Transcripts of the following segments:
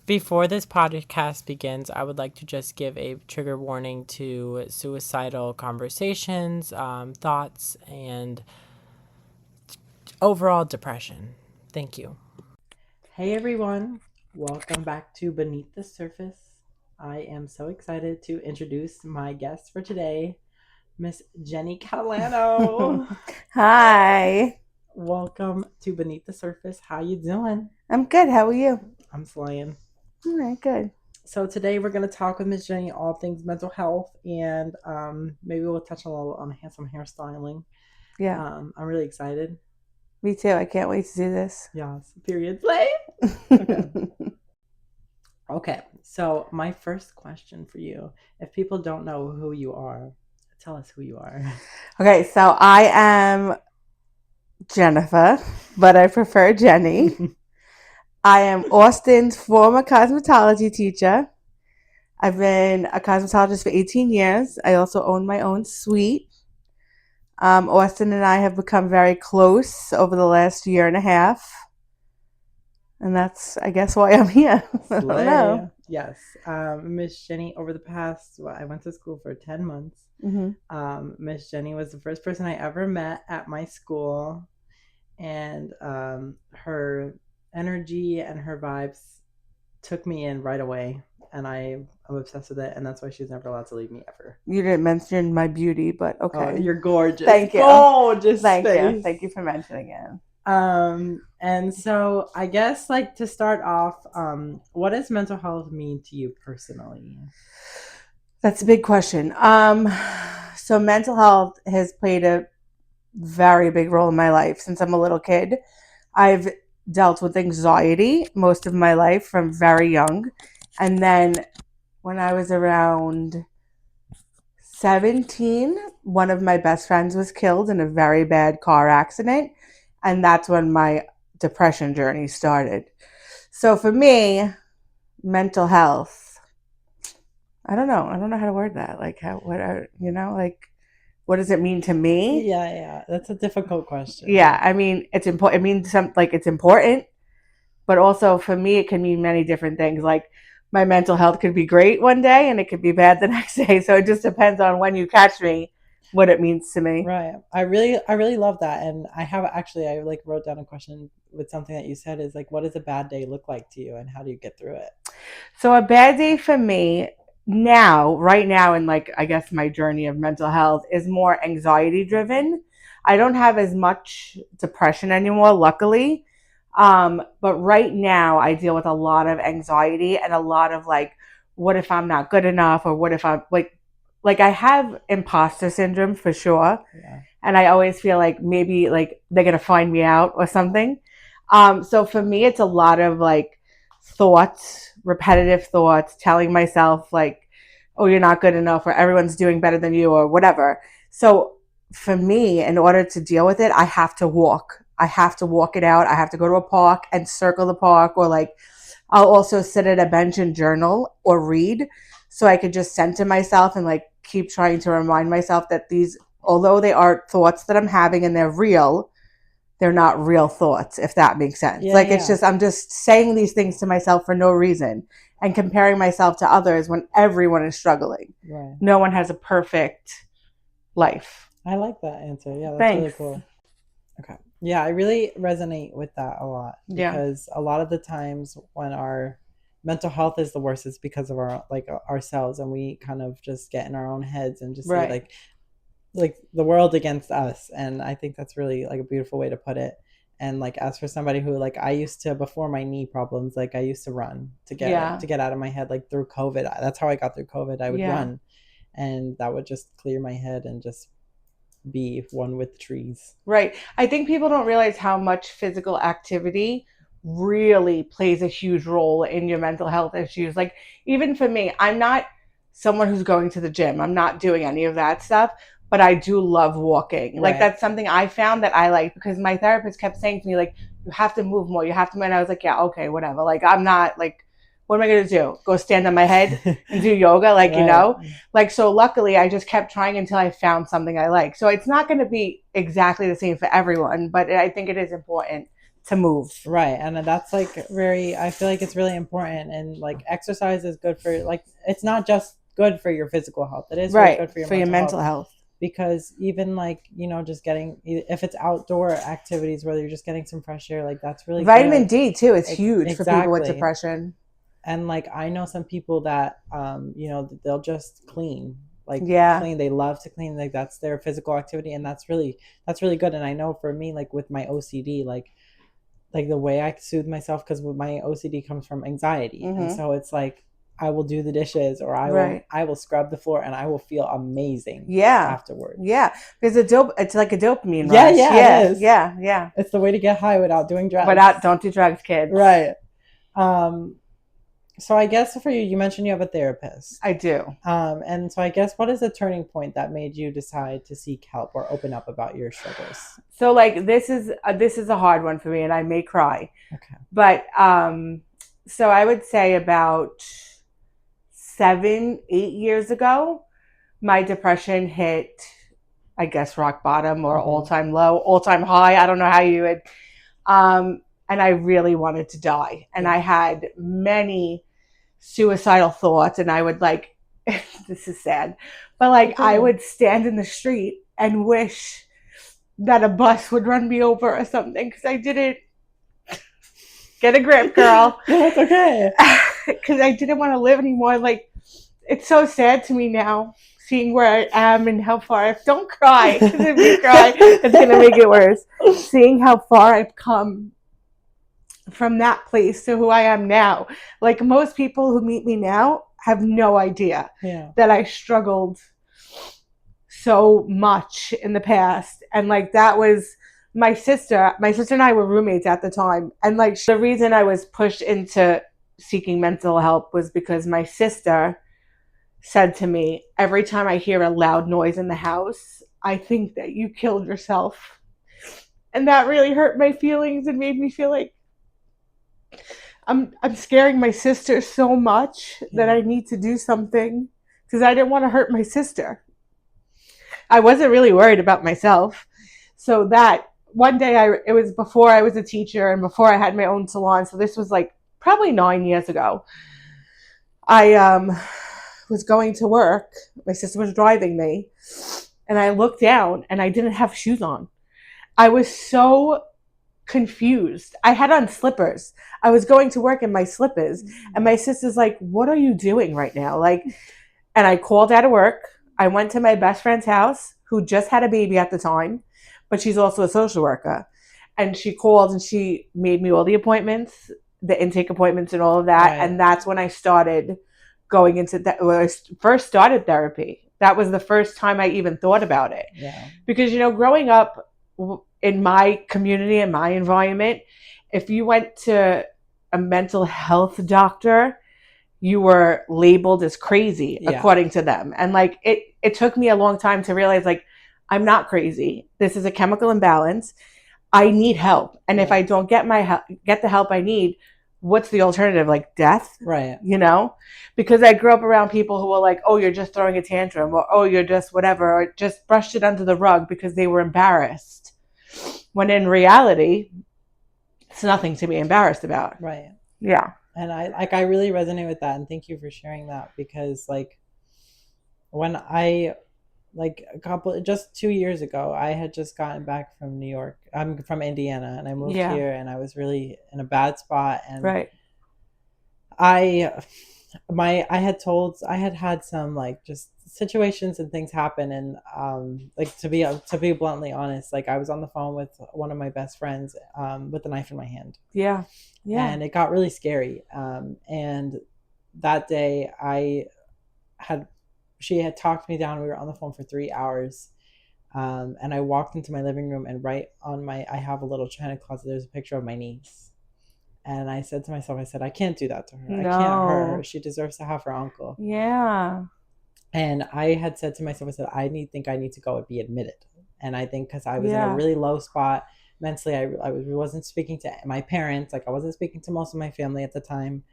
Before this podcast begins, I would like to just give a trigger warning to suicidal conversations, thoughts, and overall depression. Thank you. Hey everyone, welcome back to Beneath the Surface. I am so excited to introduce my guest for today, Miss Jenny Catalano. Hi. Welcome to Beneath the Surface. How you doing? I'm good. How are you? I'm slaying. All right, good. So today we're going to talk with Miss Jenny all things mental health, and maybe we'll touch a little on some hairstyling. Yeah, I'm really excited. me too. I can't wait to do this. Yes, period. Slay. Okay. Okay. So my first question for you: if people don't know who you are, tell us who you are. Okay, so I am Jennifer, but I prefer Jenny. I am Austin's former cosmetology teacher. I've been a cosmetologist for 18 years. I also own my own suite. Austin and I have become very close over the last year and a half. And that's, I guess, why I'm here. I don't Slay. know. Yes. Miss Jenny, over the past, I went to school for 10 months. Miss Jenny was the first person I ever met at my school, and her energy and her vibes took me in right away, and I'm obsessed with it, and that's why she's never allowed to leave me ever. You didn't mention my beauty, but Oh, okay. you're gorgeous. Thank you. Gorgeous Thank face. you. Thank you for mentioning it. And so I guess, like, to start off, what does mental health mean to you personally? That's a big question. So mental health has played a very big role in my life since I'm a little kid. I've dealt with anxiety most of my life from very young. And then when I was around 17, one of my best friends was killed in a very bad car accident. And that's when my depression journey started. So for me, mental health, I don't know. I don't know how to word that. Like how what are, like what does it mean to me? Yeah, that's a difficult question. Yeah, I mean, it's important. It means it's important, but also for me it can mean many different things. Like my mental health could be great one day and it could be bad the next day. So it just depends on when you catch me what it means to me. Right. I really love that. And I like wrote down a question with something that you said is like, what does a bad day look like to you and how do you get through it? So a bad day for me right now, in like I guess my journey of mental health is more anxiety driven. I don't have as much depression anymore, luckily. But right now I deal with a lot of anxiety and a lot of like, what if I'm not good enough, or what if I'm like I have imposter syndrome for sure. Yeah. And I always feel like maybe like they're gonna find me out or something. So for me, it's a lot of like thoughts, repetitive thoughts, telling myself like, "Oh, you're not good enough," or "Everyone's doing better than you," or whatever. So for me, in order to deal with it, I have to walk. I have to walk it out. I have to go to a park and circle the park, or like I'll also sit at a bench and journal or read, so I could just center myself and like keep trying to remind myself that these, although they are thoughts that I'm having and they're real, they're not real thoughts, if that makes sense. Yeah, Like it's yeah. just, I'm just saying these things to myself for no reason and comparing myself to others when everyone is struggling. Right. No one has a perfect life. I like that answer. Yeah, that's really Thanks. cool. Okay. Yeah, I really resonate with that a lot Yeah. because a lot of the times when our mental health is the worst, it's because of our like ourselves, and we kind of just get in our own heads and just say Right. like the world against us. And I think that's really like a beautiful way to put it. And like, as for somebody who, like, I used to, before my knee problems, like I used to run Yeah. to get out of my head, like through COVID. That's how I got through COVID. I would Yeah. run, and that would just clear my head and just be one with the trees. Right. I think people don't realize how much physical activity really plays a huge role in your mental health issues. Like, even for me, I'm not someone who's going to the gym, I'm not doing any of that stuff, but I do love walking. Like, Right. that's something I found that I like because my therapist kept saying to me, like, you have to move more, you have to move. And I was like, yeah, okay, whatever. Like, I'm not like, what am I going to do? Go stand on my head and do yoga? Like, Right. like, so luckily I just kept trying until I found something I like. So it's not going to be exactly the same for everyone, but I think it is important to move. Right. And that's like I feel like it's really important. And like exercise is good for, like, it's not just good for your physical health. It is really good for your mental health. Because even like, just getting, if it's outdoor activities, whether you're just getting some fresh air, like that's really Vitamin good. D too is huge for people with depression. And like, I know some people that, they'll just clean, clean. They love to clean. Like that's their physical activity. And that's really good. And I know for me, like with my OCD, like the way I soothe myself, because my OCD comes from anxiety. And so it's like, I will do the dishes, or I will scrub the floor, and I will feel amazing afterwards. Yeah. Because it's like a dopamine rush. Yeah, it is. Yeah. It's the way to get high without doing drugs. Don't do drugs, kids. Right. So I guess for you mentioned you have a therapist. I do. And so I guess, what is the turning point that made you decide to seek help or open up about your struggles? So like, this is a hard one for me, and I may cry. Okay. But so I would say about 7-8 years ago, my depression hit, I guess, rock bottom, or all-time low, all-time high. I don't know how you would. And I really wanted to die. And I had many suicidal thoughts, and I would like, this is sad, but like, I would stand in the street and wish that a bus would run me over or something, because I didn't get a grip, girl. That's okay. Because I didn't want to live anymore. Like, it's so sad to me now, seeing where I am and how far don't cry, because if you cry, it's going to make it worse. Seeing how far I've come from that place to who I am now. Like, most people who meet me now have no idea that I struggled so much in the past. And like, that was my sister and I were roommates at the time. And like, the reason I was pushed into seeking mental help was because my sister said to me, every time I hear a loud noise in the house, I think that you killed yourself. And that really hurt my feelings and made me feel like I'm scaring my sister so much that I need to do something, because I didn't want to hurt my sister. I wasn't really worried about myself. So that one day, it was before I was a teacher and before I had my own salon. So this was like probably 9 years ago. I was going to work. My sister was driving me, and I looked down and I didn't have shoes on. I was so confused. I had on slippers. I was going to work in my slippers, and my sister's like, "What are you doing right now?" Like, and I called out of work. I went to my best friend's house, who just had a baby at the time, but she's also a social worker. And she called and she made me all the appointments, the intake appointments and all of that. Right. And that's when I started going into that. When I first started therapy, that was the first time I even thought about it. Yeah. Because, growing up in my community and my environment, if you went to a mental health doctor, you were labeled as crazy, according to them. And like, it took me a long time to realize, like, I'm not crazy. This is a chemical imbalance. I need help. And if I don't get the help I need, what's the alternative? Like death? Right. Because I grew up around people who were like, oh, you're just throwing a tantrum, or oh, you're just whatever, or just brushed it under the rug because they were embarrassed. When in reality, it's nothing to be embarrassed about. Right. Yeah. And I really resonate with that. And thank you for sharing that, because like, when I, like just 2 years ago, I had just gotten back from New York. I'm from Indiana, and I moved here, and I was really in a bad spot. And I had had some like just situations and things happen. And like, to be bluntly honest, like, I was on the phone with one of my best friends with a knife in my hand. Yeah. And it got really scary. And that day she had talked me down. We were on the phone for 3 hours. And I walked into my living room, and right on I have a little china closet. There's a picture of my niece. And I said to myself, I can't do that to her. No. I can't hurt her. She deserves to have her uncle. Yeah. And I had said to myself, I think I need to go and be admitted. And I think because I was in a really low spot mentally, I wasn't speaking to my parents. Like, I wasn't speaking to most of my family at the time.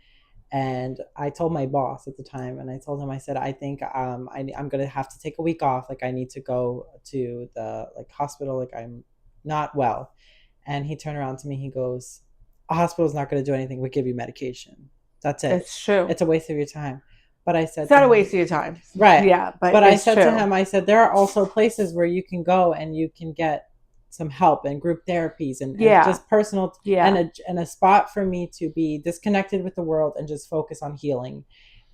And I told my boss at the time, and I told him, I said, I think I'm going to have to take a week off. Like, I need to go to the hospital. Like, I'm not well. And he turned around to me, he goes, a hospital's not going to do anything, we give you medication. That's it. It's true. It's a waste of your time. But I said, it's not a waste of your time. Right. Yeah, but I said to him, I said, there are also places where you can go and you can get some help and group therapies and just personal and a spot for me to be disconnected with the world and just focus on healing.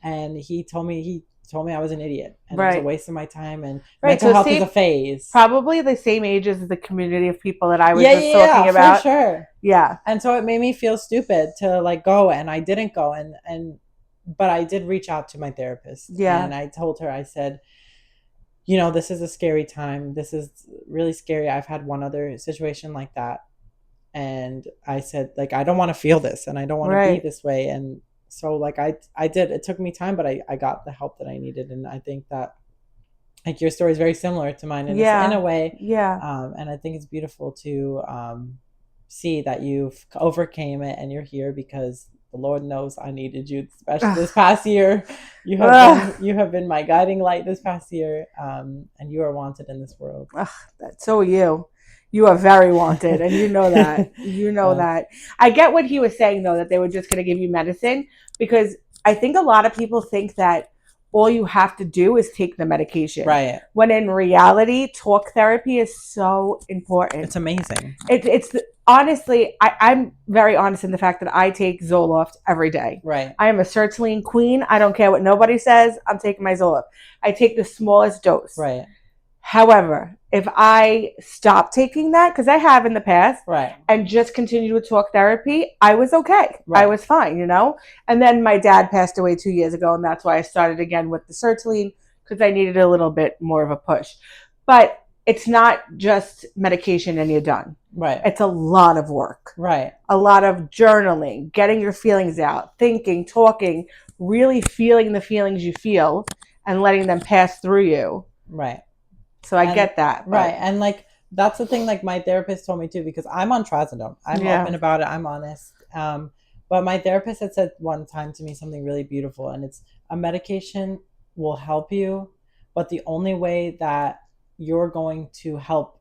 And he told me I was an idiot and it was a waste of my time, and mental health is a phase. Probably the same age as the community of people that I was just talking about. For sure. Yeah. And so it made me feel stupid to like go, and I didn't go, but I did reach out to my therapist. Yeah. And I told her, I said, you know, this is a scary time. This is really scary. I've had one other situation like that. And I said, like, I don't want to feel this and I don't want to be this way. And so like I did, it took me time, but I got the help that I needed. And I think that like your story is very similar to mine in a way. Yeah. And I think it's beautiful to see that you've overcame it and you're here because the Lord knows I needed you, especially this past year. You have been my guiding light this past year, and you are wanted in this world. So are you. You are very wanted, and you know that. You know that. I get what he was saying, though, that they were just going to give you medicine, because I think a lot of people think that all you have to do is take the medication. Right. When in reality, talk therapy is so important. It's amazing. Honestly, I'm very honest in the fact that I take Zoloft every day. Right. I am a sertraline queen. I don't care what nobody says. I'm taking my Zoloft. I take the smallest dose. Right. However, if I stop taking that, because I have in the past, and just continued with talk therapy, I was okay. Right. I was fine, you know? And then my dad passed away 2 years ago, and that's why I started again with the sertraline, because I needed a little bit more of a push. But it's not just medication and you're done. Right. It's a lot of work. Right. A lot of journaling, getting your feelings out, thinking, talking, really feeling the feelings you feel and letting them pass through you. Right. So I get that. Right. And like, that's the thing, like my therapist told me too, because I'm on trazodone. I'm open about it. I'm honest. But my therapist had said one time to me something really beautiful, and it's a medication will help you, but the only way that you're going to help,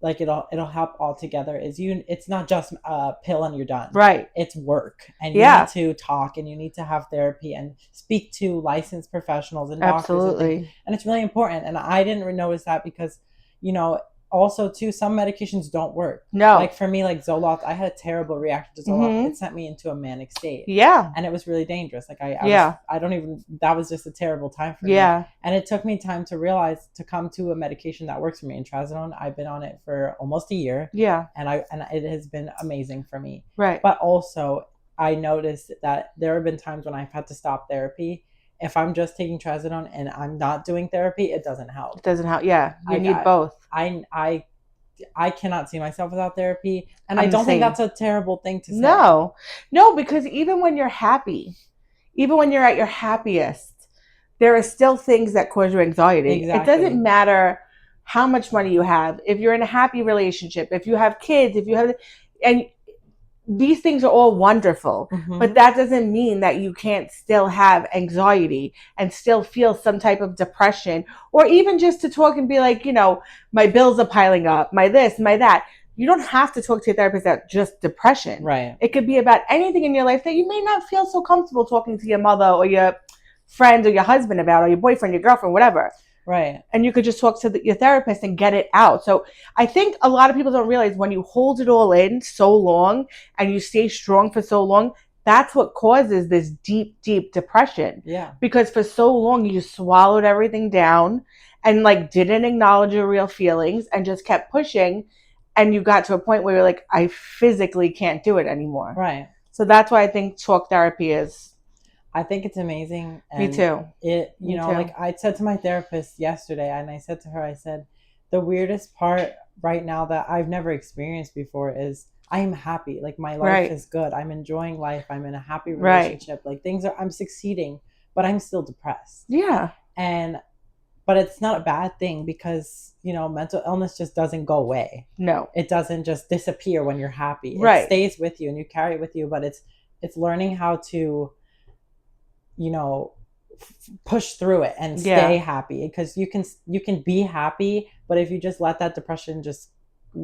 like it'll help altogether, is it's not just a pill and you're done. Right. It's work, and you need to talk, and you need to have therapy and speak to licensed professionals and doctors. Absolutely. And it's really important. And I didn't notice that because, you know, also too, some medications don't work. No. Like for me, like Zoloft, I had a terrible reaction to Zoloft. It sent me into a manic state. Yeah. And it was really dangerous. Like that was just a terrible time for me. Yeah. And it took me time to realize, to come to a medication that works for me. And trazodone, I've been on it for almost a year. Yeah. And it has been amazing for me. Right. But also I noticed that there have been times when I've had to stop therapy. If I'm just taking trazodone and I'm not doing therapy, it doesn't help. It doesn't help. Yeah. You need both. I cannot see myself without therapy. And I don't think that's a terrible thing to say. No, because even when you're happy, even when you're at your happiest, there are still things that cause you anxiety. Exactly. It doesn't matter how much money you have. If you're in a happy relationship, if you have kids, and these things are all wonderful, but that doesn't mean that you can't still have anxiety and still feel some type of depression, or even just to talk and be like, you know, my bills are piling up, my this, my that. You don't have to talk to your therapist about just depression. Right. It could be about anything in your life that you may not feel so comfortable talking to your mother or your friend or your husband about, or your boyfriend, your girlfriend, whatever. Right. And you could just talk to your therapist and get it out. So I think a lot of people don't realize when you hold it all in so long and you stay strong for so long, that's what causes this deep, deep depression. Yeah. Because for so long you just swallowed everything down and like didn't acknowledge your real feelings and just kept pushing. And you got to a point where you're like, I physically can't do it anymore. Right. So that's why I think talk therapy is. I think it's amazing. And me too. Like I said to my therapist yesterday, and I said to her, I said, the weirdest part right now that I've never experienced before is I am happy. Like my life is good. I'm enjoying life. I'm in a happy relationship. Like I'm succeeding, but I'm still depressed. Yeah. But it's not a bad thing because, you know, mental illness just doesn't go away. No. It doesn't just disappear when you're happy. It stays with you and you carry it with you, but it's learning how to, you know, push through it and stay happy, because you can be happy, but if you just let that depression just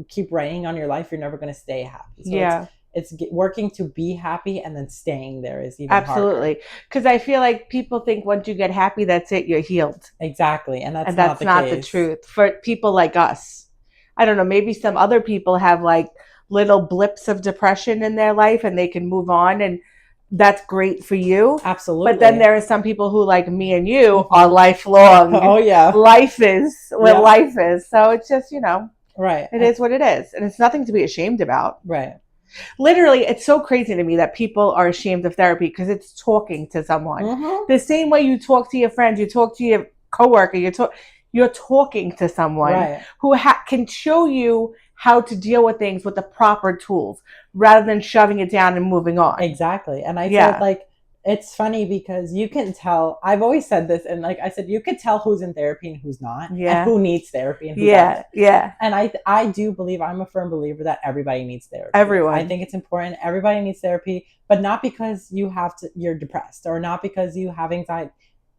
keep writing on your life, you're never going to stay happy. So Yeah. it's working to be happy, and then staying there is even Absolutely. Because I feel like people think once you get happy, that's it, you're healed. Exactly. And that's not the truth for people like us. I don't know, maybe some other people have like little blips of depression in their life and they can move on, and that's great for you. Absolutely. But then there are some people who, like me and you, are lifelong. Oh yeah. Life is what life is. So it's just, right. It is what it is. And it's nothing to be ashamed about. Right. Literally, it's so crazy to me that people are ashamed of therapy because it's talking to someone. Mm-hmm. The same way you talk to your friends, you talk to your coworker, you're talking to someone who can show you how to deal with things with the proper tools rather than shoving it down and moving on. Exactly. And I said, like, it's funny because you can tell, I've always said this, and like I said, you could tell who's in therapy and who's not, and who needs therapy and who doesn't. Yeah. And I do believe, I'm a firm believer that everybody needs therapy. Everyone. I think it's important. Everybody needs therapy, but not because you're depressed or not because you have anxiety.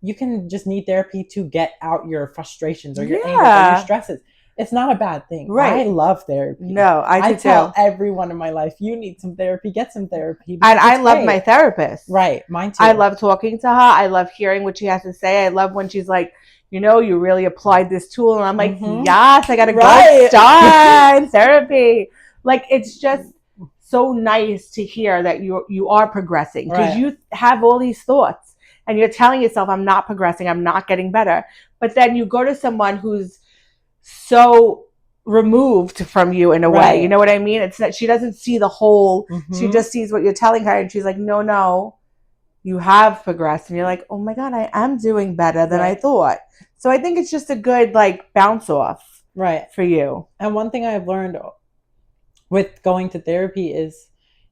You can just need therapy to get out your frustrations or your anger or your stresses. It's not a bad thing. Right. I love therapy. No, I tell everyone in my life, you need some therapy, get some therapy. And I love my therapist. Right. Mine too. I love talking to her. I love hearing what she has to say. I love when she's like, you really applied this tool. And I'm like, yes, I got a good start in therapy. Like, it's just so nice to hear that you are progressing because you have all these thoughts and you're telling yourself, I'm not progressing. I'm not getting better. But then you go to someone who's so removed from you in a way. You know what I mean? It's that she doesn't see the whole, she just sees what you're telling her, and she's like, no, you have progressed. And you're like, oh my God, I am doing better than I thought. So I think it's just a good like bounce off for you. And one thing I've learned with going to therapy is,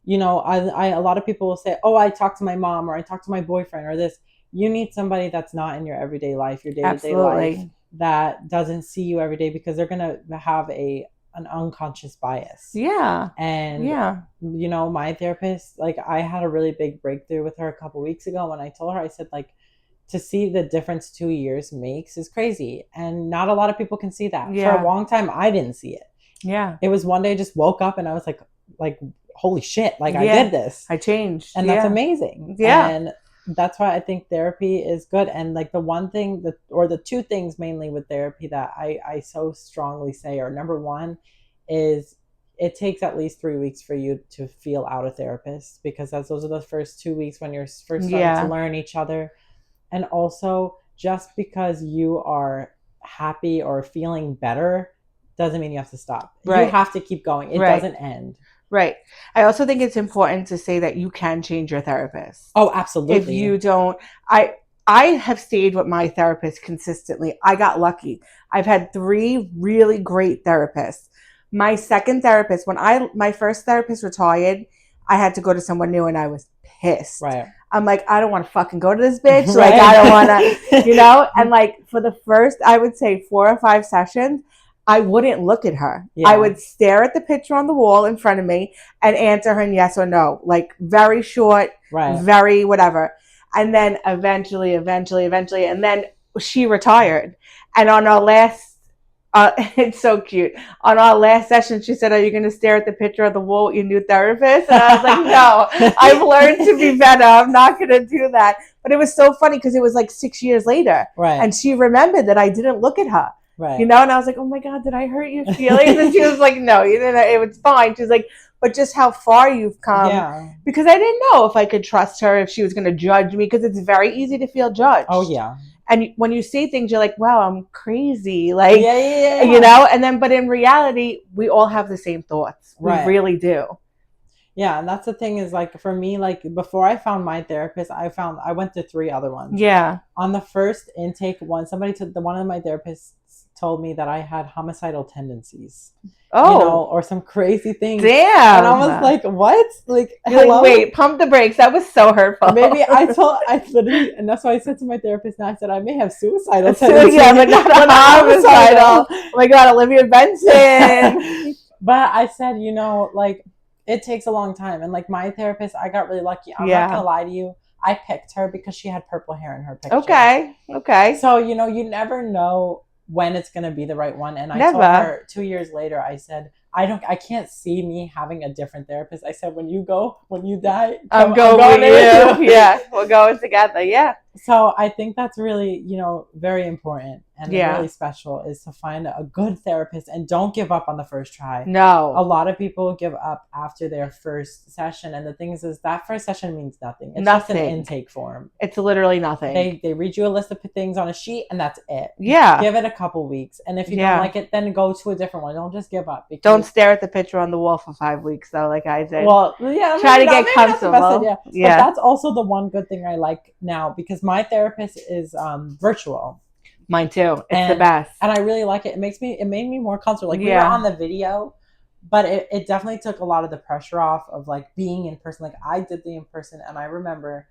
a lot of people will say, oh, I talk to my mom or I talk to my boyfriend or this. You need somebody that's not in your everyday life, your day-to-day life, that doesn't see you every day, because they're going to have an unconscious bias. Yeah. And, my therapist, like, I had a really big breakthrough with her a couple weeks ago when I told her, I said, like, to see the difference 2 years makes is crazy. And not a lot of people can see that. Yeah. For a long time, I didn't see it. Yeah. It was one day I just woke up and I was like, holy shit, like I did this. I changed. And that's amazing. Yeah. And that's why I think therapy is good. And like the one thing or the two things mainly with therapy that I so strongly say are, number one is it takes at least 3 weeks for you to feel out a therapist, because those are the first 2 weeks when you're first starting to learn each other. And also, just because you are happy or feeling better doesn't mean you have to stop. You have to keep going. It doesn't end. Right. I also think it's important to say that you can change your therapist. Oh, absolutely. If you don't, I have stayed with my therapist consistently. I got lucky. I've had 3 really great therapists. My second therapist, when my first therapist retired, I had to go to someone new and I was pissed. Right. I'm like, I don't want to fucking go to this bitch. Like, I don't want to, and like for the first, I would say 4 or 5 sessions, I wouldn't look at her. Yeah. I would stare at the picture on the wall in front of me and answer her in yes or no, like very short, very whatever. And then eventually, and then she retired. And on our last, it's so cute. On our last session, she said, are you going to stare at the picture of the wall with your new therapist? And I was like, no, I've learned to be better. I'm not going to do that. But it was so funny because it was like 6 years later. Right. And she remembered that I didn't look at her. Right. And I was like, oh my God, did I hurt your feelings? And she was like, no, you didn't. It was fine. She's like, but just how far you've come. Yeah. Because I didn't know if I could trust her, if she was going to judge me, because it's very easy to feel judged. Oh, yeah. And when you say things, you're like, wow, I'm crazy. Like, yeah. And then, but in reality, we all have the same thoughts. We really do. Yeah. And that's the thing is, like, for me, like, before I found my therapist, I went to 3 other ones. Yeah. On the first intake one, one of my therapists told me that I had homicidal tendencies. Oh. Or some crazy things. Damn. And I was like, what? Like, hello? Like, wait, pump the brakes. That was so hurtful. Maybe I literally, and that's why I said to my therapist, now I said, I may have suicidal tendencies. Yeah, but not homicidal. Oh my God, Olivia Benson. But I said, like, it takes a long time. And like my therapist, I got really lucky. I'm not going to lie to you. I picked her because she had purple hair in her picture. Okay. So, you never know when it's going to be the right one. And I told her 2 years later, I said, I can't see me having a different therapist. I said, when you die, I'm going with you. Yeah, we're going together. Yeah. So I think that's really, very important and really special, is to find a good therapist and don't give up on the first try. No. A lot of people give up after their first session. And the thing is that first session means nothing. It's nothing. Just an intake form. It's literally nothing. They read you a list of things on a sheet and that's it. Yeah. Give it a couple weeks. And if you don't like it, then go to a different one. Don't just give up. Don't stare at the picture on the wall for 5 weeks, though, like I did. Well, yeah. Try to get comfortable. Yeah. But that's also the one good thing I like now, because my therapist is virtual. Mine too. It's the best. And I really like it. It made me more comfortable. Like, we were on the video, but it definitely took a lot of the pressure off of like being in person. Like, I did the in person, and I remember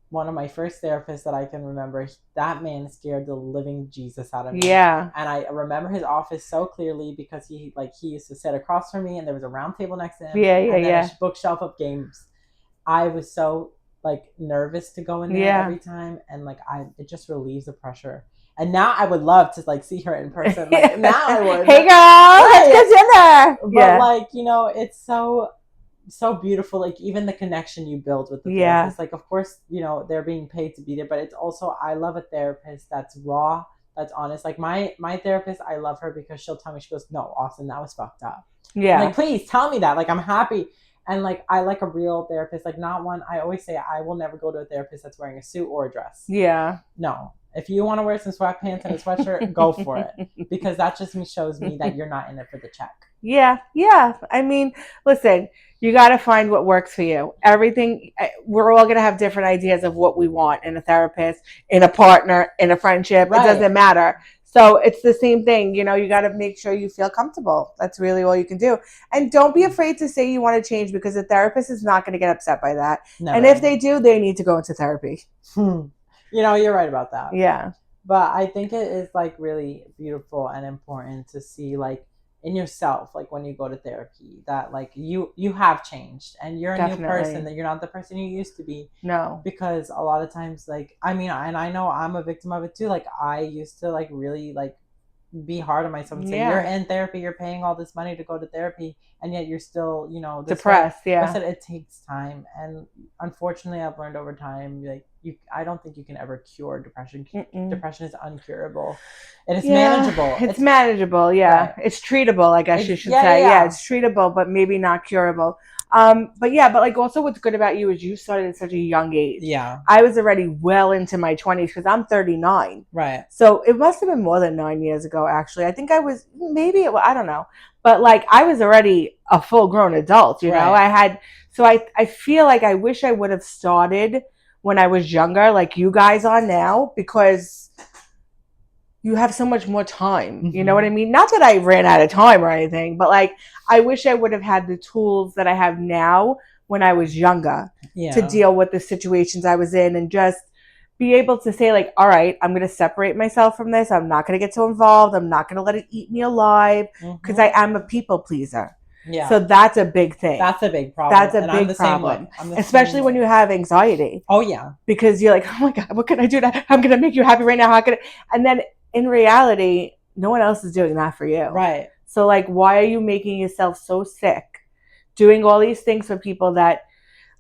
one of my first therapists that I can remember, that man scared the living Jesus out of me. Yeah. And I remember his office so clearly, because he used to sit across from me, and there was a round table next to him. And then a bookshelf of games. I was so like nervous to go in there every time, and like it just relieves the pressure. And now I would love to like see her in person. Like, now I would. Hey girl, let's go dinner. But like, it's so beautiful. Like, even the connection you build with the therapist. Like, of course, they're being paid to be there, but it's also, I love a therapist that's raw, that's honest. Like, my therapist, I love her because she'll tell me, she goes, "No, Austin, that was fucked up." Yeah. I'm like, please tell me that. Like, I'm happy. And like, I like a real therapist, like not one. I always say, I will never go to a therapist that's wearing a suit or a dress. Yeah. No. If you want to wear some sweatpants and a sweatshirt, go for it. Because that just shows me that you're not in it for the check. Yeah. Yeah. I mean, listen, you got to find what works for you. We're all going to have different ideas of what we want in a therapist, in a partner, in a friendship. Right. It doesn't matter. So it's the same thing. You got to make sure you feel comfortable. That's really all you can do. And don't be afraid to say you want to change, because the therapist is not going to get upset by that. Never. And if they do, they need to go into therapy. You're right about that. Yeah. But I think it is like really beautiful and important to see like in yourself, like when you go to therapy, that like you have changed and you're a new person, that you're not the person you used to be. No. Because a lot of times, like, I mean, and I know I'm a victim of it too. Like, I used to like really like be hard on myself and say, you're in therapy, you're paying all this money to go to therapy, and yet you're still, depressed. Yeah. I said it takes time, and unfortunately I've learned over time, like, I don't think you can ever cure depression. Depression is uncurable. It is manageable. It's manageable. Yeah. Right. It's treatable, I guess you should say. Yeah, it's treatable, but maybe not curable. But like also what's good about you is you started at such a young age. Yeah. I was already well into my 20s, because I'm 39. Right. So it must have been more than 9 years ago, actually. I think I was, I don't know. But like, I was already a full grown adult, you know? I feel like I wish I would have started when I was younger, like you guys are now, because you have so much more time. Mm-hmm. You know what I mean? Not that I ran out of time or anything, but like, I wish I would have had the tools that I have now when I was younger to deal with the situations I was in, and just be able to say like, all right, I'm going to separate myself from this. I'm not going to get so involved. I'm not going to let it eat me alive, because I am a people pleaser. Yeah. So that's a big thing. That's a big problem. That's a big problem. Especially when you have anxiety. Oh, yeah. Because you're like, oh my God, what can I do? I'm going to make you happy right now. How can I? And then in reality, no one else is doing that for you. Right. So like, why are you making yourself so sick doing all these things for people that,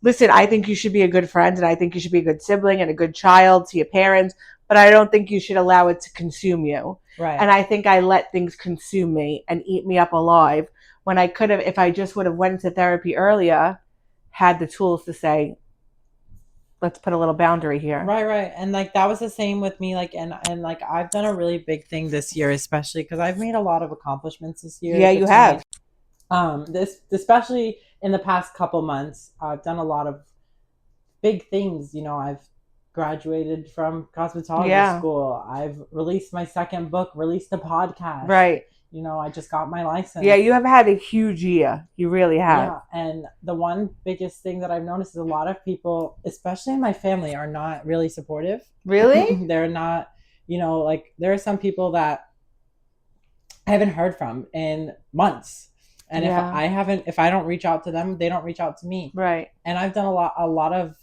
listen, I think you should be a good friend, and I think you should be a good sibling and a good child to your parents, but I don't think you should allow it to consume you. Right. And I think I let things consume me and eat me up alive, when I could have, if I just would have went to therapy earlier, had the tools to say, let's put a little boundary here. Right, right. And like, that was the same with me. Like, and like, I've done a really big thing this year, especially because I've made a lot of accomplishments this year. Yeah, you have. Especially in the past couple months, I've done a lot of big things. I've graduated from cosmetology school. I've released my second book, released a podcast. Right. I just got my license. Yeah, you have had a huge year. You really have. Yeah, and the one biggest thing that I've noticed is a lot of people, especially in my family, are not really supportive. Really? They're not, like, there are some people that I haven't heard from in months. And if I don't reach out to them, they don't reach out to me. Right. And I've done a lot of,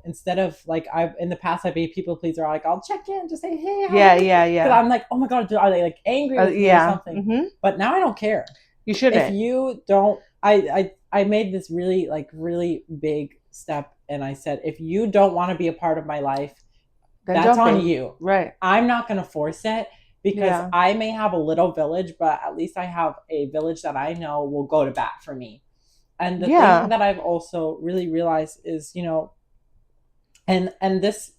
instead of like, in the past, I've been people pleaser. Like, I'll check in, just say, hey. Yeah. Because I'm like, oh my God, are they like angry with me or something? Mm-hmm. But now I don't care. You shouldn't. If you don't, I made this really big step, and I said, if you don't want to be a part of my life, Then that's don't on be. you. Right. I'm not going to force it, because I may have a little village, but at least I have a village that I know will go to bat for me. And the thing that I've also really realized is, and this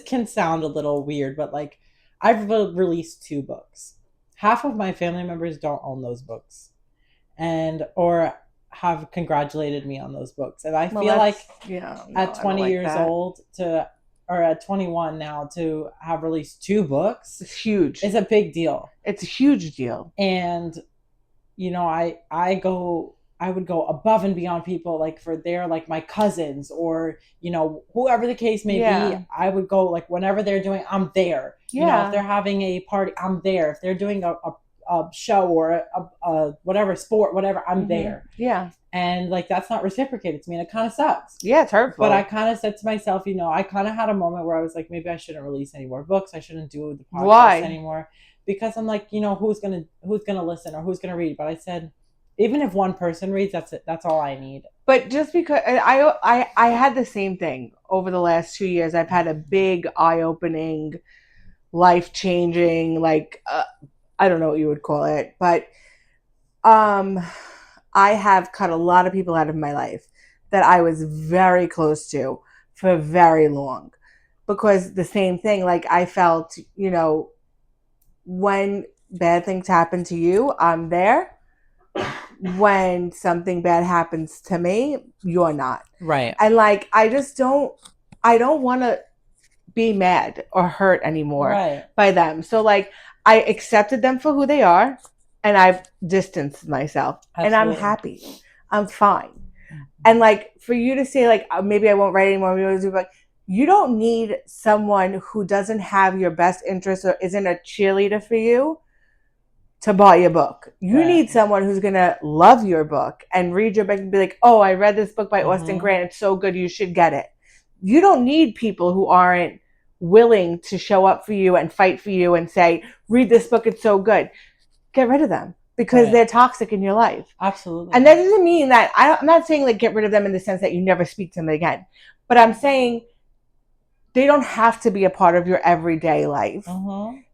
can sound a little weird, but like, I've released 2 books. Half of my family members don't own those books, and or have congratulated me on those books. And I feel like at 20 years old or at 21 now, to have released 2 books, it's huge. It's a big deal. It's a huge deal. And I would go above and beyond people, like for their, like my cousins, or whoever the case may be. I would go, like, whenever they're doing, I'm there. If they're having a party, I'm there. If they're doing a show or a whatever sport, whatever, I'm there. And like, that's not reciprocated to me, and it kind of sucks. It's hurtful. But I kind of said to myself, I kind of had a moment where I was like, maybe I shouldn't release any more books. I shouldn't do the podcast anymore, because I'm like, who's gonna listen, or who's gonna read? But I said, even if one person reads, that's it. That's all I need. But just because I had the same thing over the last 2 years. I've had a big eye-opening, life-changing, like I don't know what you would call it, but I have cut a lot of people out of my life that I was very close to for very long, because the same thing, like, I felt, when bad things happen to you, I'm there. When something bad happens to me, you're not. Right. And like, I don't want to be mad or hurt anymore by them. So like, I accepted them for who they are, and I've distanced myself. Absolutely. And I'm happy. I'm fine. And like, for you to say like, maybe I won't write anymore, but you don't need someone who doesn't have your best interest or isn't a cheerleader for you to buy your book. You need someone who's going to love your book and read your book and be like, oh, I read this book by Austin Grant. It's so good. You should get it. You don't need people who aren't willing to show up for you and fight for you and say, read this book. It's so good. Get rid of them, because they're toxic in your life. Absolutely. And that doesn't mean that, I'm not saying like get rid of them in the sense that you never speak to them again. But I'm saying they don't have to be a part of your everyday life.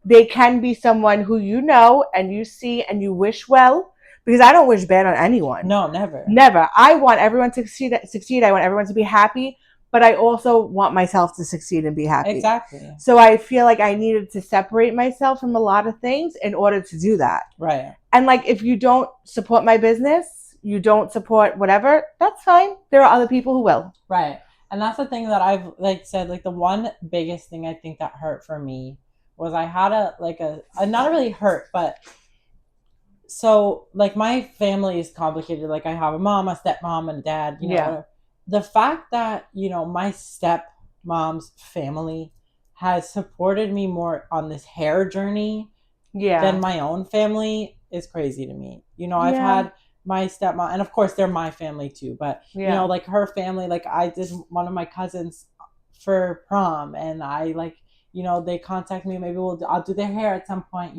They can be someone who you know and you see and you wish well, because I don't wish bad on anyone. No, never. Never. I want everyone to succeed. I want everyone to be happy, but I also want myself to succeed and be happy. Exactly. So I feel like I needed to separate myself from a lot of things in order to do that. Right. And like, if you don't support my business, you don't support whatever, that's fine. There are other people who will. Right. And that's the thing that I've said, like, the one biggest thing I think that hurt for me was I had a not really hurt, but so like, my family is complicated. Like, I have a mom, a stepmom, and a dad, the fact that, my stepmom's family has supported me more on this hair journey than my own family is crazy to me. I've had my stepmom, and of course they're my family too, but like, her family, like, I did one of my cousins for prom, and I they contact me, maybe I'll do their hair at some point.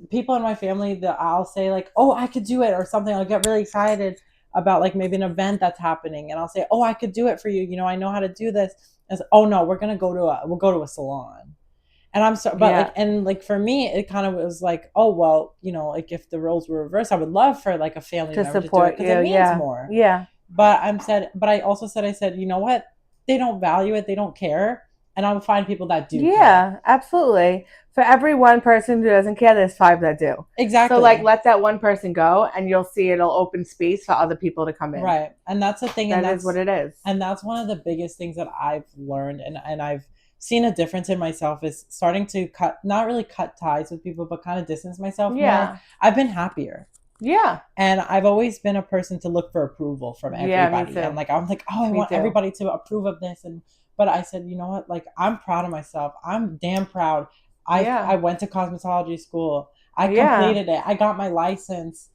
People in my family that I'll say like, oh, I could do it or something. I'll get really excited about like maybe an event that's happening, and I'll say, oh, I could do it for you. I know how to do this. And oh no, we'll go to a salon. And I'm so, but for me, it kind of was like, oh, well, like, if the roles were reversed, I would love for like a family member to support you. It means more. But I also said, you know what? They don't value it. They don't care. And I'll find people that do. Care. Absolutely. For every one person who doesn't care, there's 5 that do. Exactly. So like, let that one person go, and you'll see it'll open space for other people to come in. Right. And that's the thing. That is what it is. And that's one of the biggest things that I've learned, and I've seen a difference in myself, is starting to not really cut ties with people, but kind of distance myself more. I've been happier. Yeah. And I've always been a person to look for approval from everybody. Yeah, and I'm like, oh, I want everybody to approve of this. But I said, you know what? Like, I'm proud of myself. I'm damn proud. I went to cosmetology school. I completed it. I got my license.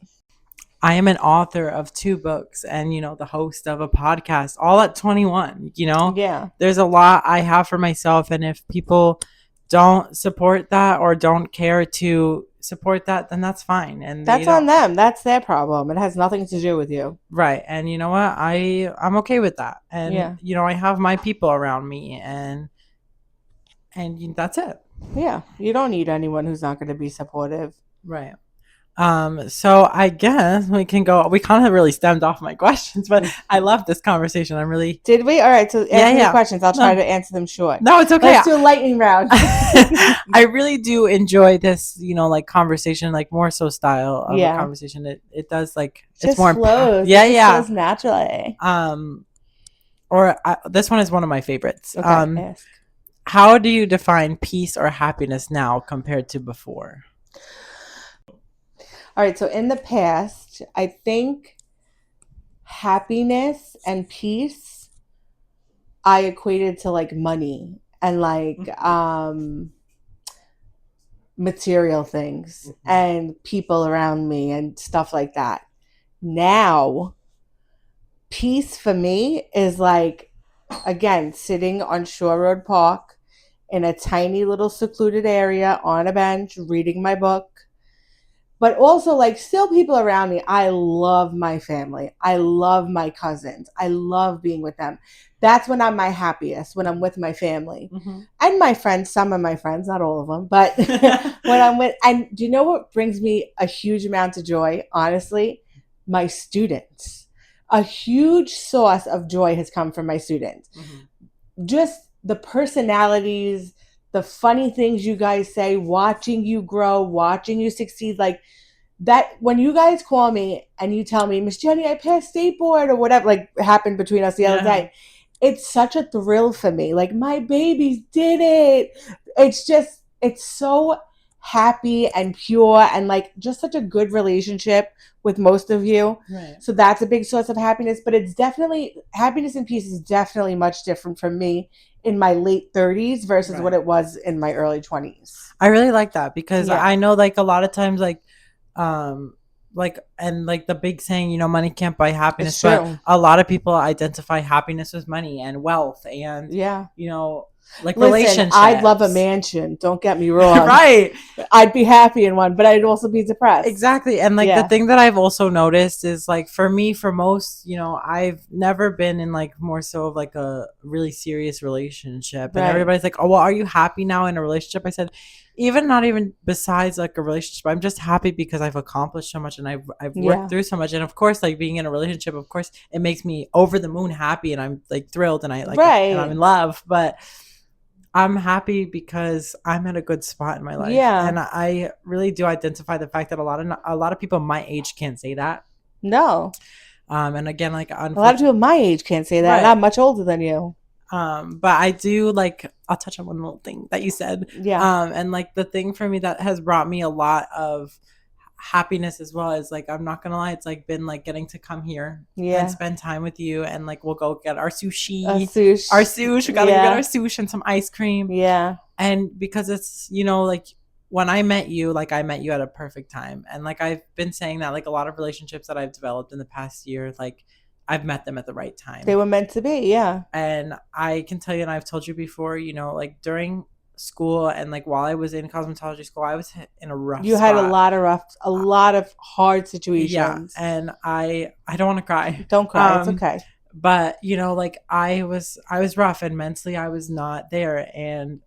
I am an author of 2 books and, the host of a podcast, all at 21, Yeah. There's a lot I have for myself. And if people don't support that or don't care to support that, then that's fine. And that's on them. That's their problem. It has nothing to do with you. Right. And you know what? I'm okay with that. And Yeah. you know, I have my people around me, and that's it. Yeah. You don't need anyone who's not going to be supportive. Right. So I guess we can go. We kind of really stemmed off my questions, but I love this conversation. I'm really. Did we? All right. So ask me questions. I'll try to answer them short. No, it's okay. Let's do a lightning round. I really do enjoy this, you know, like conversation, like more so style of a conversation. It does like it's just more flows. It flows naturally. This one is one of my favorites. Okay, ask. How do you define peace or happiness now compared to before? All right, so in the past, I think happiness and peace I equated to like money and like material things and people around me and stuff like that. Now, peace for me is like, again, sitting on Shore Road Park in a tiny little secluded area on a bench, reading my book. But also, like, still people around me. I love my family. I love my cousins. I love being with them. That's when I'm my happiest, when I'm with my family. And my friends, some of my friends, not all of them. But when I'm with, and do you know what brings me a huge amount of joy, honestly? My students. A huge source of joy has come from my students. Just the personalities, the funny things you guys say, watching you grow, watching you succeed, like that. When you guys call me and you tell me, Miss Jenny, I passed state board or whatever, like happened between us the other day, it's such a thrill for me. Like, my babies did it. It's so happy and pure and like just such a good relationship with most of you. Right. So that's a big source of happiness, but it's definitely, happiness and peace is definitely much different from me in my late 30s versus what it was in my early 20s. I really like that because I know like a lot of times like the big saying, you know, money can't buy happiness, but a lot of people identify happiness with money and wealth and you know, like relationships. I'd love a mansion, don't get me wrong. Right. I'd be happy in one, but I'd also be depressed. Exactly. And like the thing that I've also noticed is like for me, for most, you know, I've never been in like more so of like a really serious relationship. And everybody's like, oh, well, are you happy now in a relationship? I said, not even besides like a relationship, I'm just happy because I've accomplished so much and I've worked through so much. And of course, like being in a relationship, of course, it makes me over the moon happy and I'm like thrilled and I like and I'm in love. But I'm happy because I'm at a good spot in my life. Yeah. And I really do identify the fact that a lot of people my age can't say that. No. And again, like a lot of people my age can't say that. Right. And I'm much older than you. But I do like, I'll touch on one little thing that you said. Yeah. And like the thing for me that has brought me a lot of happiness as well is like, I'm not gonna lie, it's like been like getting to come here and spend time with you and like we'll go get our sushi. We gotta go get our sushi and some ice cream. Yeah. And because it's, you know, like when I met you, like I met you at a perfect time. And like I've been saying that like a lot of relationships that I've developed in the past year, like I've met them at the right time. They were meant to be, yeah. And I can tell you, and I've told you before, you know, like during school and like while I was in cosmetology school, I was in a rough You had spot. a lot of hard situations. Yeah, and I don't want to cry. Don't cry, it's okay. But you know, like I was rough and mentally I was not there, and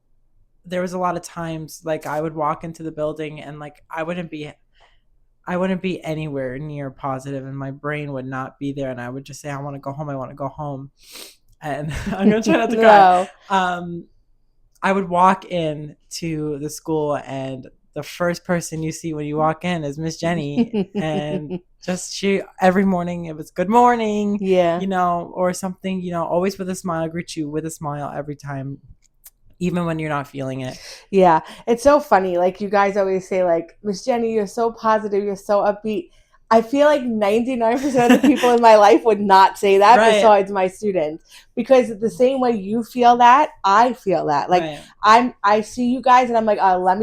there was a lot of times like I would walk into the building and like I wouldn't be anywhere near positive and my brain would not be there and I would just say I want to go home and I'm gonna try not to cry. I would walk in to the school and the first person you see when you walk in is Miss Jenny. And just every morning it was good morning, you know, or something, you know, always with a smile, greet you with a smile every time, even when you're not feeling it. Yeah. It's so funny. Like you guys always say like, Miss Jenny, you're so positive. You're so upbeat. I feel like 99% of the people in my life would not say that besides my students, because the same way you feel that, I feel that. Like I see you guys and I'm like, oh, let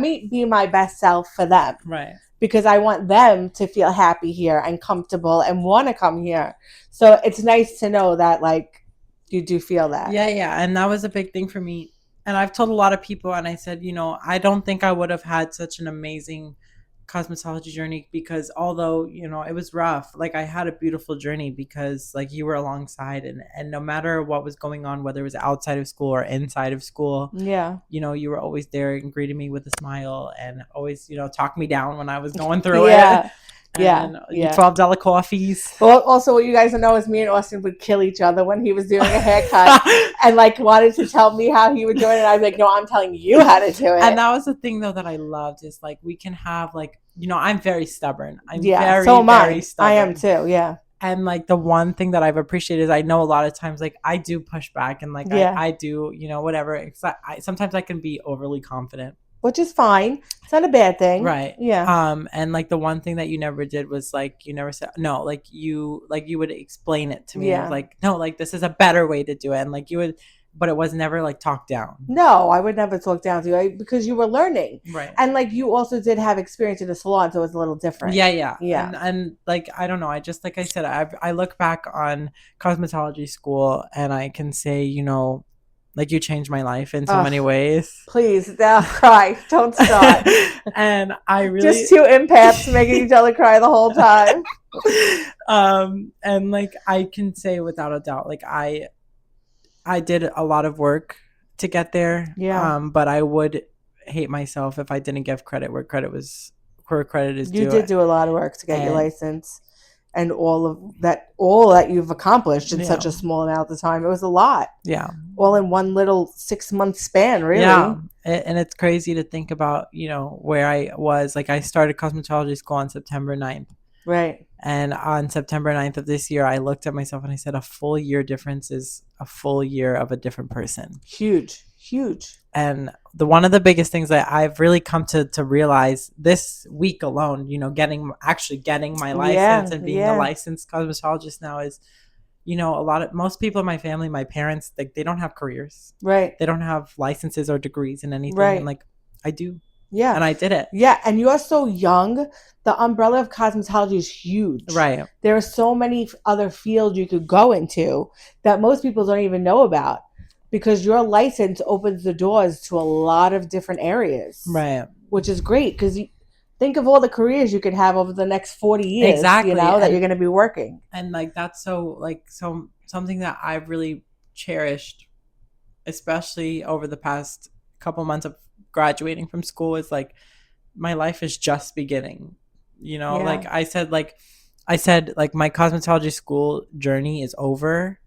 me be my best self for them. Right. Because I want them to feel happy here and comfortable and want to come here. So it's nice to know that like you do feel that. Yeah. And that was a big thing for me And I've told a lot of people, and I said, I don't think I would have had such an amazing cosmetology journey, because although, it was rough, like I had a beautiful journey because like you were alongside, and no matter what was going on, whether it was outside of school or inside of school, Yeah. you were always there and greeted me with a smile and always, talked me down when I was going through Yeah. it. Yeah. And Yeah. $12 coffees. Well, also, what you guys don't know is me and Austin would kill each other when he was doing a haircut and like wanted to tell me how he would do it. And I'd be like, no, I'm telling you how to do it. And that was the thing, though, that I loved is like we can have like, I'm very stubborn. I'm very, so am very I. stubborn. I am too. Yeah. And like the one thing that I've appreciated is I know a lot of times like I do push back and like I do, whatever. Sometimes I can be overly confident. Which is fine. It's not a bad thing. Right. Yeah. And like the one thing that you never did was like you never said no, like you would explain it to me. Yeah. Like, no, like this is a better way to do it. And like you would, but it was never like talked down. No, I would never talk down to you because you were learning. Right. And like you also did have experience in the salon, so it was a little different. Yeah. And like I don't know, I just, like I said, I look back on cosmetology school and I can say, like you changed my life in so many ways. Please, now cry. Don't start. And I really just two empaths making each other cry the whole time. And like I can say without a doubt, like I did a lot of work to get there. Yeah. But I would hate myself if I didn't give credit where credit is due. You did do a lot of work to get your license. And all that you've accomplished in such a small amount of time. It was a lot. Yeah. All in one little 6-month span, really. Yeah. And it's crazy to think about, where I was. Like I started cosmetology school on September 9th. Right. And on September 9th of this year, I looked at myself and I said, a full year difference is a full year of a different person. Huge. And one of the biggest things that I've really come to realize this week alone, getting my license and being a licensed cosmetologist now is, most people in my family, my parents, like they don't have careers. Right. They don't have licenses or degrees in anything. Right. And like I do. Yeah. And I did it. Yeah. And you are so young. The umbrella of cosmetology is huge. Right. There are so many other fields you could go into that most people don't even know about. Because your license opens the doors to a lot of different areas. Right. Which is great because think of all the careers you could have over the next 40 years. Exactly. That you're going to be working. And like that's so something that I've really cherished, especially over the past couple months of graduating from school, is like my life is just beginning. Like I said, my cosmetology school journey is over.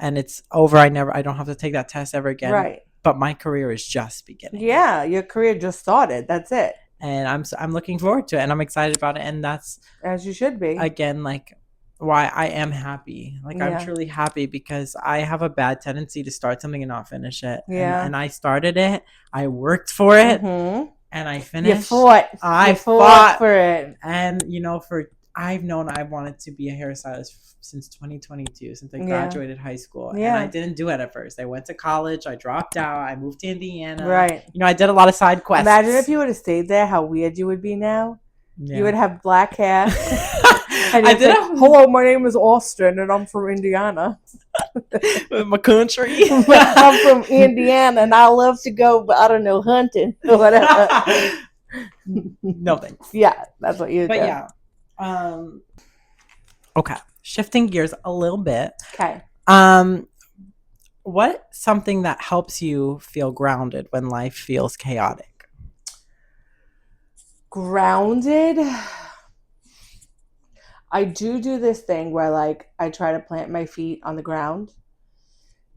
And it's over. I don't have to take that test ever again. Right. But my career is just beginning. Yeah, your career just started. That's it. And I'm looking forward to it, and I'm excited about it. And that's, as you should be, again, like why I am happy. Like I'm truly happy because I have a bad tendency to start something and not finish it. Yeah. And I started it. I worked for it, and I finished. You fought. I fought for it. And I've known I wanted to be a hairstylist since 2022, since I graduated high school. And I didn't do it at first. I went to college. I dropped out. I moved to Indiana. Right. I did a lot of side quests. Imagine if you would have stayed there, how weird you would be now. Yeah. You would have black hair. And you'd say, hello, my name is Austin, and I'm from Indiana. My country. I'm from Indiana, and I love to go, but I don't know, hunting or whatever. No thanks. Yeah, that's what you do. But yeah. Okay. Shifting gears a little bit. Okay. What's something that helps you feel grounded when life feels chaotic? Grounded? I do this thing where like I try to plant my feet on the ground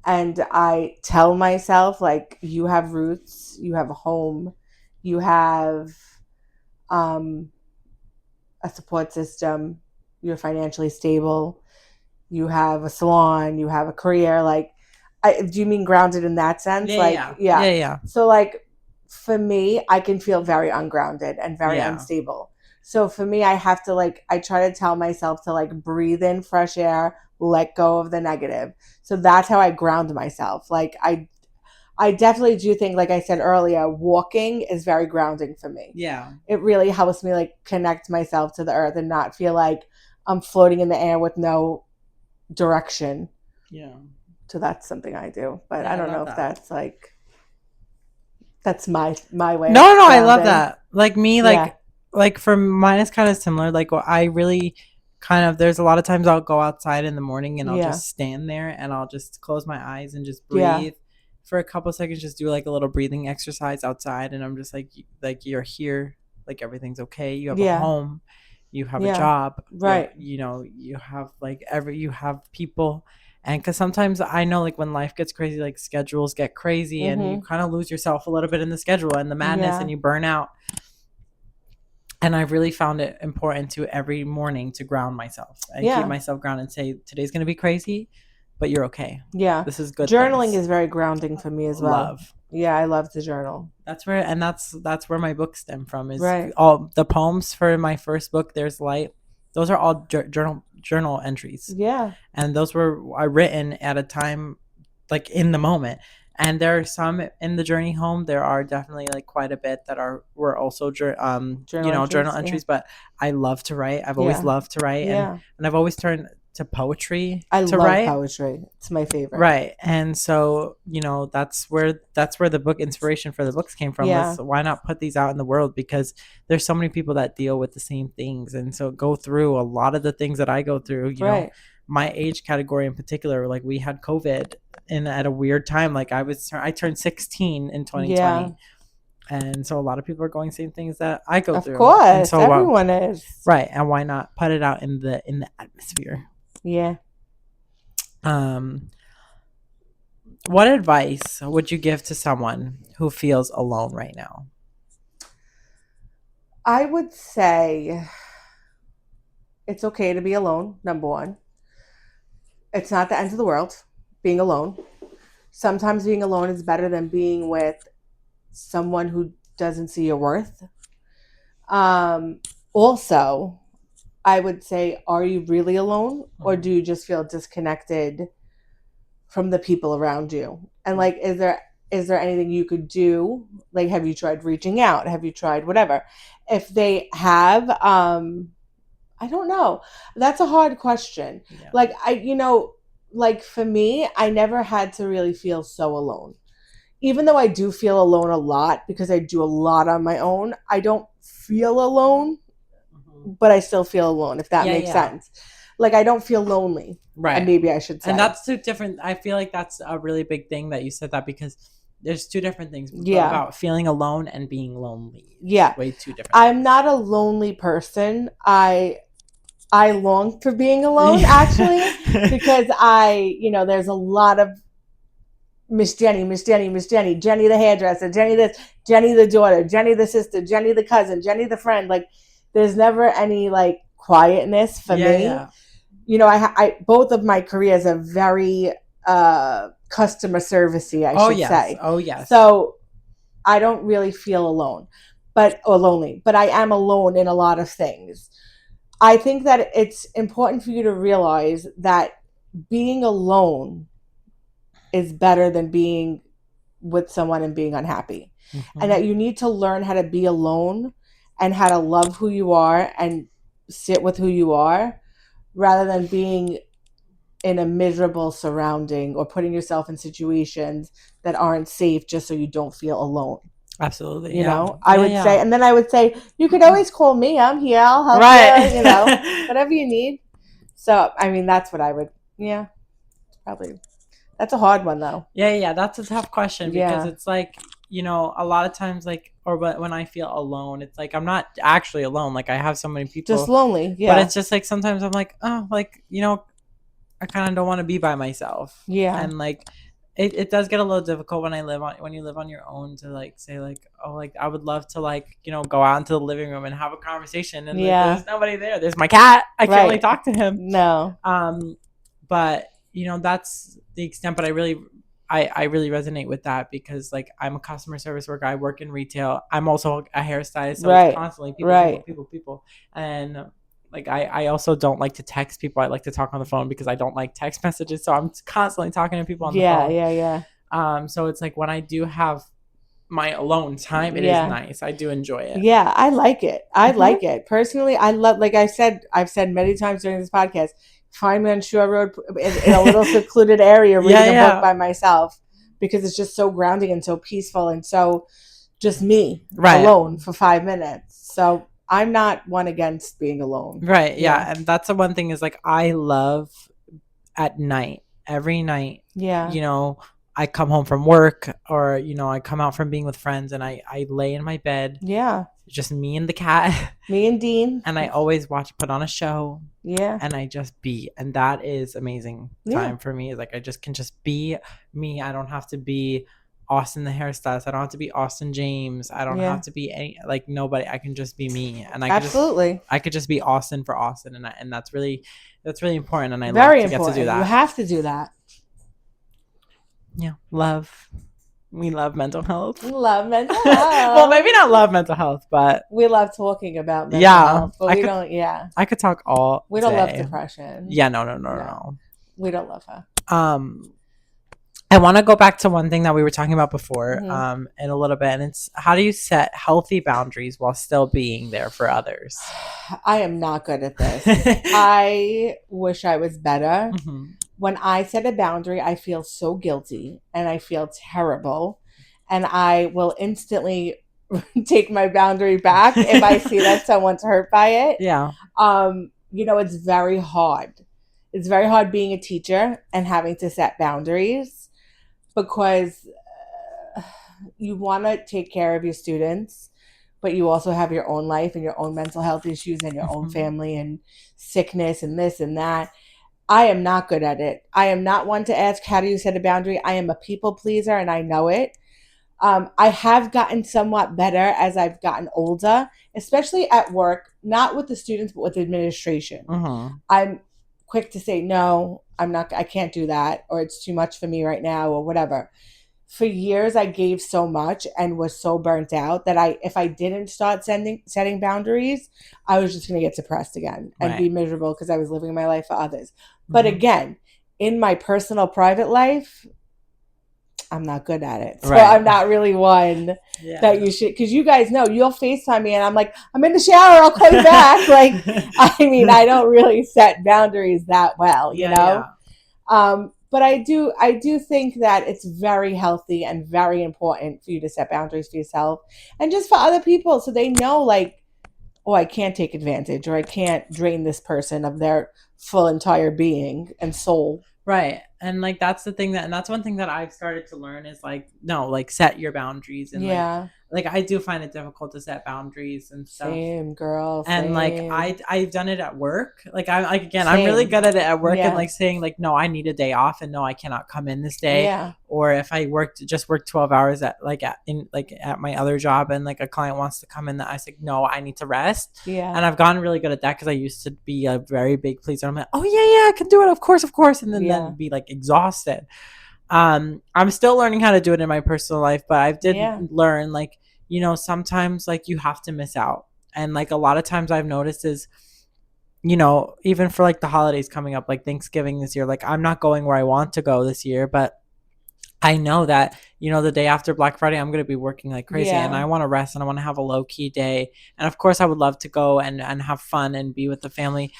and I tell myself like you have roots, you have a home, you have a support system, you're financially stable, you have a salon, you have a career. Like, do you mean grounded in that sense? Yeah. So like for me, I can feel very ungrounded and very unstable. So for me, I have to I try to tell myself to breathe in fresh air, let go of the negative. So that's how I ground myself. Like I definitely do think, like I said earlier, walking is very grounding for me. Yeah. It really helps me connect myself to the earth and not feel like I'm floating in the air with no direction. Yeah. So that's something I do. But I don't know if that's That's my way. No, I love that. Like me, like for mine is kind of similar. Like I really kind of, there's a lot of times I'll go outside in the morning and I'll just stand there and I'll just close my eyes and just breathe for a couple seconds, just do like a little breathing exercise outside. And I'm just like you're here, like everything's okay. You have a home, you have a job, right? You have like you have people. And because sometimes I know, like when life gets crazy, like schedules get crazy and you kind of lose yourself a little bit in the schedule and the madness and you burn out. And I've really found it important to every morning to ground myself and keep myself grounded and say, today's going to be crazy, but you're okay. Yeah. This is good. Journaling is very grounding for me as well. Yeah, I love to journal. That's where my books stem from, is all the poems for my first book, There's Light. Those are all journal entries. Yeah. And those were written at a time, like in the moment. And there are some in the journey home. There are definitely like quite a bit that were also journal entries. But I love to write. I've always loved to write, and I've always turned to poetry. I love poetry. It's my favorite. Right. And so that's where the book inspiration for the books came from. Was why not put these out in the world, because there's so many people that deal with the same things, and so go through a lot of the things that I go through. You know, my age category in particular, like we had COVID at a weird time. Like I turned 16 in 2020. And so a lot of people are going the same things that I go through. Of course, and so, everyone is. Right. And why not put it out in the atmosphere? Yeah. What advice would you give to someone who feels alone right now? I would say it's okay to be alone, number one. It's not the end of the world, being alone. Sometimes being alone is better than being with someone who doesn't see your worth. Also, I would say, are you really alone, or do you just feel disconnected from the people around you? And like, is there anything you could do? Like, have you tried reaching out? Have you tried whatever? If they have, I don't know. That's a hard question. Yeah. Like like for me, I never had to really feel so alone. Even though I do feel alone a lot because I do a lot on my own, I don't feel alone, but I still feel alone, if that makes sense. Like, I don't feel lonely. Right. And maybe I should say. And that's two different, I feel like that's a really big thing that you said that, because there's two different things about feeling alone and being lonely. It's way two different I'm things. Not a lonely person. I long for being alone, actually, because there's a lot of Miss Jenny, Jenny the hairdresser, Jenny this, Jenny the daughter, Jenny the sister, Jenny the cousin, Jenny the friend. Like, there's never any like quietness for me. Yeah. I both of my careers are very customer servicey, I should say. Oh yes. So I don't really feel alone, or lonely, but I am alone in a lot of things. I think that it's important for you to realize that being alone is better than being with someone and being unhappy. And that you need to learn how to be alone and how to love who you are and sit with who you are, rather than being in a miserable surrounding or putting yourself in situations that aren't safe just so you don't feel alone. Absolutely. I would say, and then I would say, you could always call me. I'm here. I'll help you, whatever you need. So, I mean, that's what I would, probably. That's a hard one, though. Yeah. That's a tough question, because it's like, a lot of times, like, or when I feel alone, it's like I'm not actually alone. Like, I have so many people. Just lonely, But it's just like sometimes I'm like, oh, like, I kind of don't want to be by myself. Yeah. And like, it does get a little difficult when you live on your own to like say like, oh, like I would love to like, go out into the living room and have a conversation, and like, there's nobody there. There's my cat. I can't really talk to him. No. But that's the extent. But I really resonate with that, because like I'm a customer service worker. I work in retail. I'm also a hairstylist. So it's constantly people. And like I also don't like to text people. I like to talk on the phone because I don't like text messages. So I'm constantly talking to people on the phone. Yeah. So it's like when I do have my alone time, it is nice. I do enjoy it. Yeah, I like it. I like it. Personally, I love, like I've said many times during this podcast, find me on Shore Road in a little secluded area reading a book by myself because it's just so grounding and so peaceful and so just me alone for 5 minutes. So I'm not one against being alone. Right. Yeah. And that's the one thing is like, I love at night, every night, you know, I come home from work or, you know, I come out from being with friends and I lay in my bed. Yeah. Just me and the cat. Me and Dean. And I always put on a show. Yeah. And I just be. And that is amazing time for me. Like, I just can just be me. I don't have to be Austin the hairstylist. I don't have to be Austin James. I don't have to be any, like, nobody. I can just be me. And I could just be Austin for Austin. And that's really important. And I love to get to do that. You have to do that. Yeah. We love mental health. Love mental health. Well, maybe not love mental health, but we love talking about mental health. But we don't. Yeah, I could talk all. We don't love depression. Yeah, no. We don't love her. I want to go back to one thing that we were talking about before, in a little bit, and it's how do you set healthy boundaries while still being there for others? I am not good at this. I wish I was better. Mm-hmm. When I set a boundary, I feel so guilty and I feel terrible. And I will instantly take my boundary back if I see that someone's hurt by it. Yeah. You know, it's very hard. It's very hard being a teacher and having to set boundaries because you want to take care of your students, but you also have your own life and your own mental health issues and your own family and sickness and this and that. I am not good at it. I am not one to ask, how do you set a boundary? I am a people pleaser and I know it. I have gotten somewhat better as I've gotten older, especially at work, not with the students, but with administration. I'm quick to say, no, I can't do that, or it's too much for me right now, or whatever. For years, I gave so much and was so burnt out that if I didn't start setting boundaries, I was just going to get depressed again and be miserable because I was living my life for others. But again, in my personal private life, I'm not good at it. So I'm not really one that you should, because you guys know, you'll FaceTime me and I'm like, I'm in the shower, I'll call you back. Like, I mean, I don't really set boundaries that well, you know? Yeah. But I do think that it's very healthy and very important for you to set boundaries for yourself and just for other people so they know, like, oh, I can't take advantage or I can't drain this person of their full entire being and soul. Right. And like that's the thing and that's one thing that I've started to learn is like, no, like set your boundaries. And like I do find it difficult to set boundaries and stuff. Same, girl. And like I've done it at work. Like I'm really good at it at work and like saying like, no, I need a day off and no, I cannot come in this day. Yeah. Or if I worked 12 hours at my other job and like a client wants to come in, that I say, no, I need to rest. Yeah. And I've gotten really good at that because I used to be a very big pleaser. I'm like, oh yeah, I can do it. Of course. And then be like exhausted. I'm still learning how to do it in my personal life, but I did learn like, you know, sometimes like you have to miss out. And like a lot of times I've noticed is, you know, even for like the holidays coming up, like Thanksgiving this year, like I'm not going where I want to go this year, but I know that, you know, the day after Black Friday, I'm going to be working like crazy and I want to rest and I want to have a low key day. And of course I would love to go and have fun and be with the family,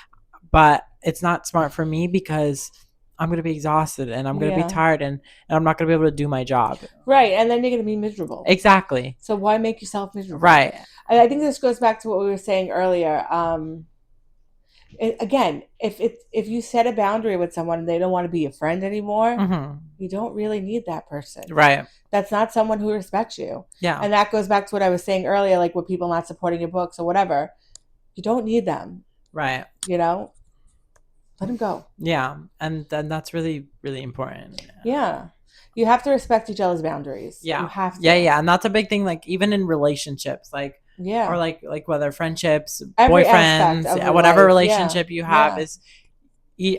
but it's not smart for me because I'm going to be exhausted and I'm going to be tired and I'm not going to be able to do my job. Right. And then you're going to be miserable. Exactly. So why make yourself miserable? Right. And I think this goes back to what we were saying earlier. Again, if you set a boundary with someone and they don't want to be your friend anymore, you don't really need that person. Right. That's not someone who respects you. Yeah. And that goes back to what I was saying earlier, like with people not supporting your books or whatever. You don't need them. Right. You know? Let them go. Yeah. And then that's really, really important. Yeah. You have to respect each other's boundaries. Yeah. You have to. Yeah. And that's a big thing, like even in relationships, like, or like whether friendships, boyfriends, whatever relationship you have is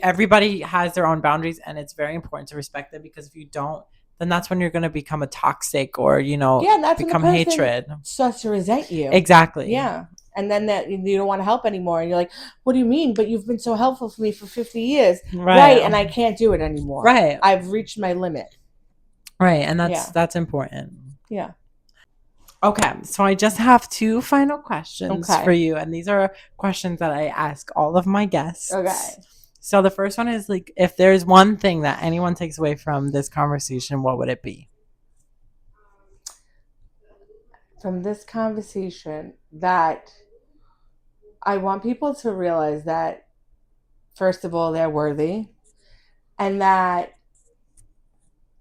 everybody has their own boundaries and it's very important to respect them because if you don't, then that's when you're going to become a toxic or, you know, become hatred. Starts to resent you. Exactly. Yeah. And then that you don't want to help anymore. And you're like, what do you mean? But you've been so helpful for me for 50 years. Right. And I can't do it anymore. Right. I've reached my limit. Right. And that's important. Yeah. Okay. So I just have 2 final questions for you. And these are questions that I ask all of my guests. Okay. So the first one is like, if there's one thing that anyone takes away from this conversation, what would it be? from this conversation that I want people to realize that, first of all, they're worthy, and that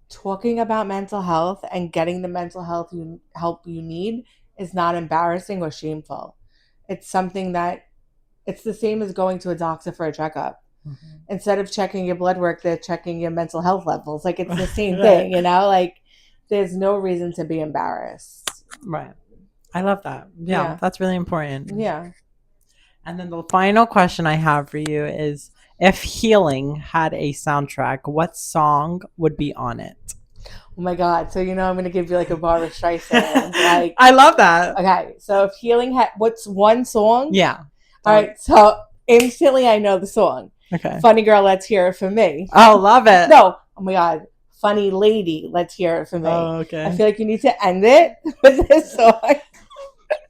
talking about mental health and getting the mental health help you need is not embarrassing or shameful. It's something that it's the same as going to a doctor for a checkup. Mm-hmm. Instead of checking your blood work, they're checking your mental health levels. Like, it's the same thing, like there's no reason to be embarrassed. Right. I love that. Yeah, that's really important. Yeah. And then the final question I have for you is, if Healing had a soundtrack, what song would be on it? Oh my God. So, I'm going to give you like a Barbra Streisand. Like, I love that. Okay. So if Healing had, what's one song? Yeah. All right. So instantly I know the song. Okay. Funny Girl, Let's Hear It From Me. Oh, love it. No. Oh my God. Funny Lady, Let's Hear It From Me. Oh, okay. I feel like you need to end it with this song.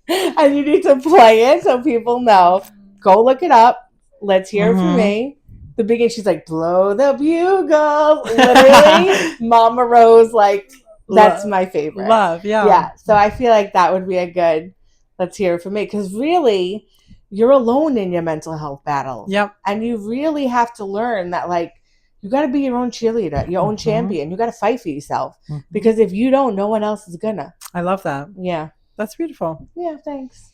And you need to play it so people know. Go look it up. Let's hear it from me. The beginning, she's like, blow the bugle. Literally, Mama Rose, like, that's my favorite. Love, yeah. Yeah, so I feel like that would be a good let's hear it from me. Because really, you're alone in your mental health battle. Yep. And you really have to learn that, like, you got to be your own cheerleader, your own champion. You got to fight for yourself. Because if you don't, no one else is gonna. I love that. Yeah. That's beautiful. Yeah, thanks.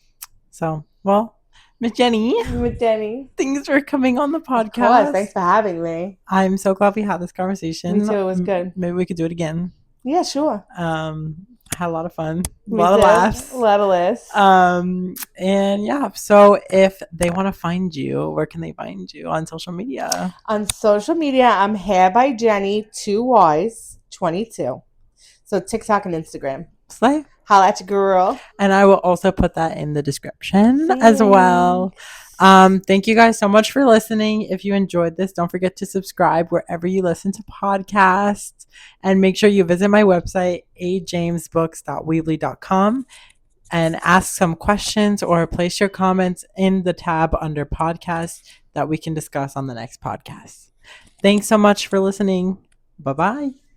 So, well, Miss Jenny. Thanks for coming on the podcast. Of course, thanks for having me. I'm so glad we had this conversation. Me too, it was good. Maybe we could do it again. Yeah, sure. I had a lot of fun. A lot of laughs. And yeah, so if they want to find you, where can they find you on social media? On social media, I'm Hair by Jenny, 2 Y's, 22. So TikTok and Instagram. Slay. Holla at your girl. And I will also put that in the description as well. Thank you guys so much for listening. If you enjoyed this, don't forget to subscribe wherever you listen to podcasts. And make sure you visit my website, ajamesbooks.weebly.com, and ask some questions or place your comments in the tab under podcasts that we can discuss on the next podcast. Thanks so much for listening. Bye-bye.